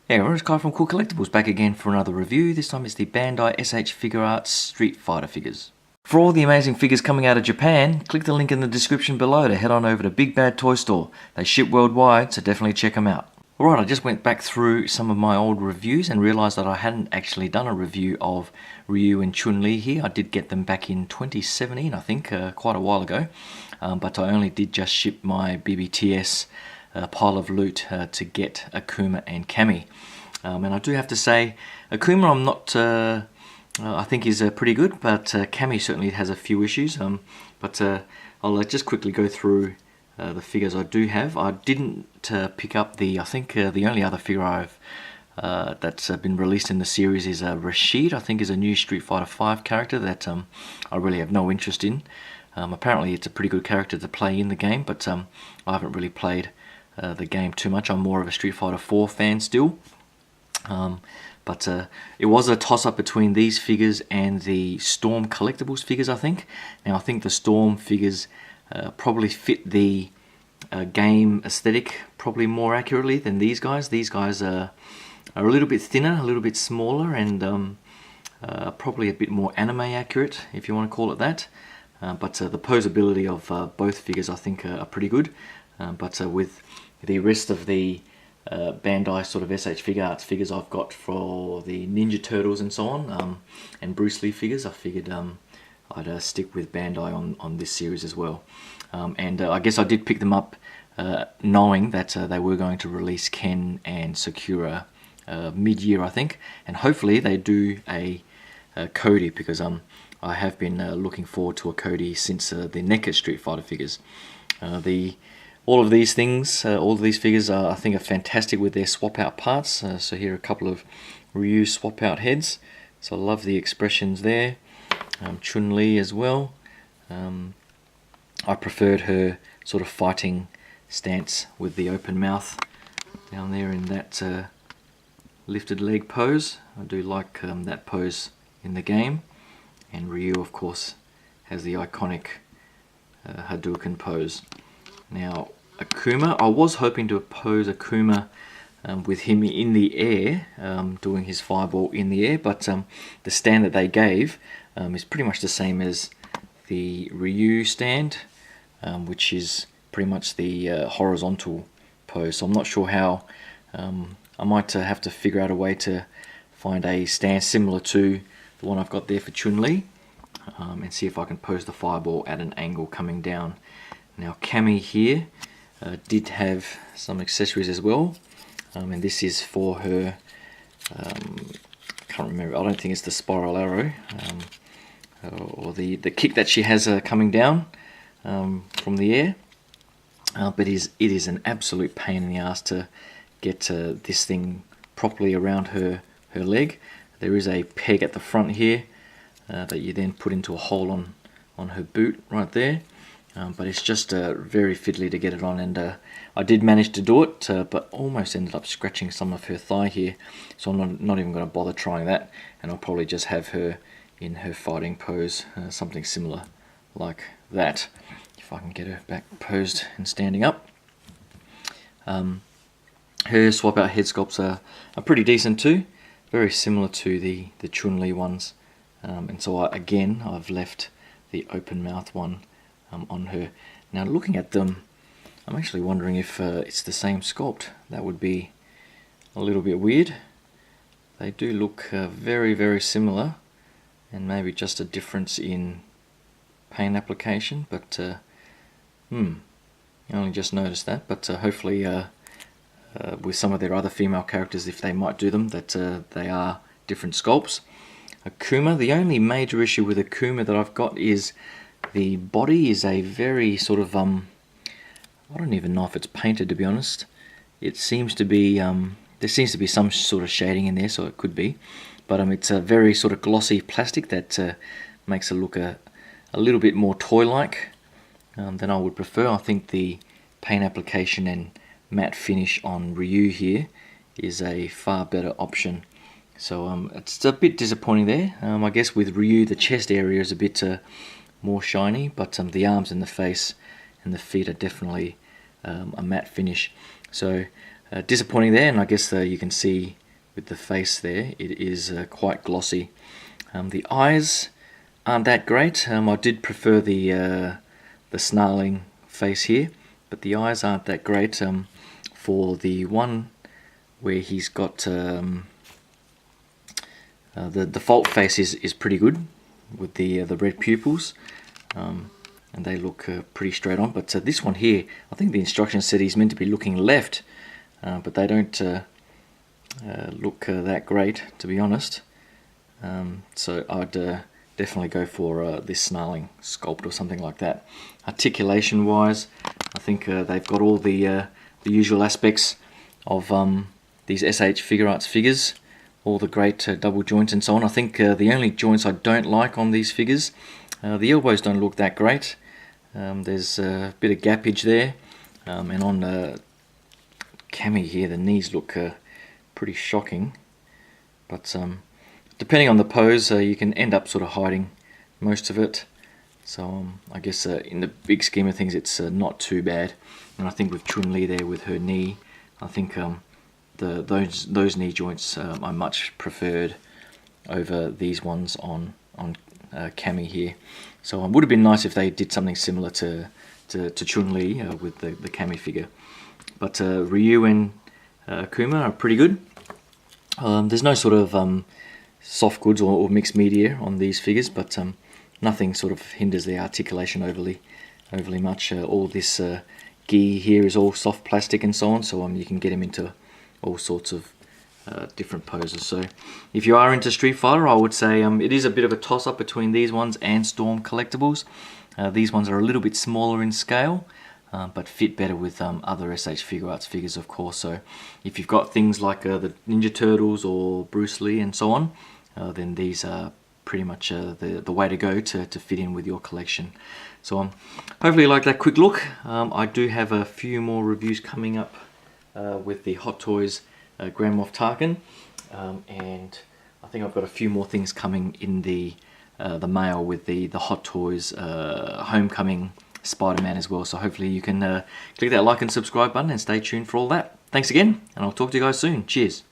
Yeah, it's Kai from Cool Collectibles back again for another review. This time it's the Bandai S.H.Figuarts Street Fighter figures. For all the amazing figures coming out of Japan, click the link in the description below to head on over to Big Bad Toy Store. They ship worldwide, so definitely check them out. Alright, I just went back through some of my old reviews and realised that I hadn't actually done a review of Ryu and Chun-Li here. I did get them back in 2017, I think, quite a while ago. But I only did just ship my BBTS pile of loot to get Akuma and Cammy. And I do have to say, Akuma I'm not, I think is pretty good, but Cammy certainly has a few issues. But I'll just quickly go through the figures I do have. I didn't pick up I think the only other figure I've that's been released in the series is Rashid. I think is a new Street Fighter V character that I really have no interest in. Apparently it's a pretty good character to play in the game, but I haven't really played the game too much. I'm more of a Street Fighter 4 fan still. But it was a toss-up between these figures and the Storm Collectibles figures, I think. Now I think the Storm figures probably fit the game aesthetic probably more accurately than these guys. These guys are a little bit thinner, a little bit smaller, and probably a bit more anime accurate, if you want to call it that. But the posability of both figures I think are pretty good. But with the rest of the Bandai sort of S.H.Figuarts figures I've got for the Ninja Turtles and so on, and Bruce Lee figures, I figured I'd stick with Bandai on this series as well. And I guess I did pick them up knowing that they were going to release Ken and Sakura mid-year, I think, and hopefully they do a Cody, because I have been looking forward to a Cody since the NECA Street Fighter figures. All of these things, all of these figures I think are fantastic with their swap out parts. So here are a couple of Ryu swap out heads. So I love the expressions there. Chun-Li as well. I preferred her sort of fighting stance with the open mouth down there in that lifted leg pose. I do like that pose in the game. And Ryu, of course, has the iconic Hadouken pose. Now, Akuma, I was hoping to pose Akuma with him in the air, doing his fireball in the air, but the stand that they gave is pretty much the same as the Ryu stand, which is pretty much the horizontal pose. So I'm not sure how, I might have to figure out a way to find a stand similar to the one I've got there for Chun-Li, and see if I can pose the fireball at an angle coming down. Now Cammy here did have some accessories as well, and this is for her, can't remember, I don't think it's the spiral arrow, or the kick that she has coming down from the air, but it is an absolute pain in the ass to get this thing properly around her leg. There is a peg at the front here that you then put into a hole on her boot right there. But it's just very fiddly to get it on, and I did manage to do it, but almost ended up scratching some of her thigh here, so I'm not even going to bother trying that, and I'll probably just have her in her fighting pose, something similar like that, if I can get her back posed and standing up. Her swap out head sculpts are pretty decent too, very similar to the Chun-Li ones, and so again I've left the open mouth one on her. Now looking at them, I'm actually wondering if it's the same sculpt. That would be a little bit weird. They do look very, very similar, and maybe just a difference in paint application, but I only just noticed that, but hopefully with some of their other female characters, if they might do them, that they are different sculpts. Akuma, the only major issue with Akuma that I've got is the body is a very sort of, I don't even know if it's painted, to be honest. It seems to be, there seems to be some sort of shading in there, so it could be. But it's a very sort of glossy plastic that makes it look a little bit more toy-like than I would prefer. I think the paint application and matte finish on Ryu here is a far better option. So it's a bit disappointing there. I guess with Ryu, the chest area is a bit more shiny, but the arms and the face and the feet are definitely a matte finish. So disappointing there, and I guess you can see with the face there, it is quite glossy. The eyes aren't that great. I did prefer the snarling face here, but the eyes aren't that great. For the one where he's got the default face is pretty good with the red pupils, and they look pretty straight on. But this one here, I think the instructions said he's meant to be looking left, but they don't look that great, to be honest. So I'd definitely go for this snarling sculpt or something like that. Articulation wise, I think they've got all the usual aspects of these S.H.Figuarts figures, all the great double joints and so on. I think the only joints I don't like on these figures, the elbows don't look that great. There's a bit of gappage there, and on Cammy here, the knees look pretty shocking. But depending on the pose, you can end up sort of hiding most of it. So I guess in the big scheme of things, it's not too bad. And I think with Chun-Li there with her knee, I think those knee joints are much preferred over these ones on Cammy here. So it would have been nice if they did something similar to Chun-Li with the Cammy figure. But Ryu and Akuma are pretty good. There's no sort of soft goods or mixed media on these figures, but nothing sort of hinders the articulation overly much. All this gi here is all soft plastic and so on, so you can get them into all sorts of different poses. So if you are into Street Fighter, I would say it is a bit of a toss-up between these ones and Storm Collectibles. These ones are a little bit smaller in scale, but fit better with other S.H.Figuarts figures, of course. So if you've got things like the Ninja Turtles or Bruce Lee and so on, then these are pretty much the way to go to fit in with your collection. So hopefully you like that quick look. I do have a few more reviews coming up with the Hot Toys Grand Moff Tarkin, and I think I've got a few more things coming in the mail with the Hot Toys Homecoming Spider-Man as well. So hopefully you can click that like and subscribe button and stay tuned for all that. Thanks again, and I'll talk to you guys soon. Cheers.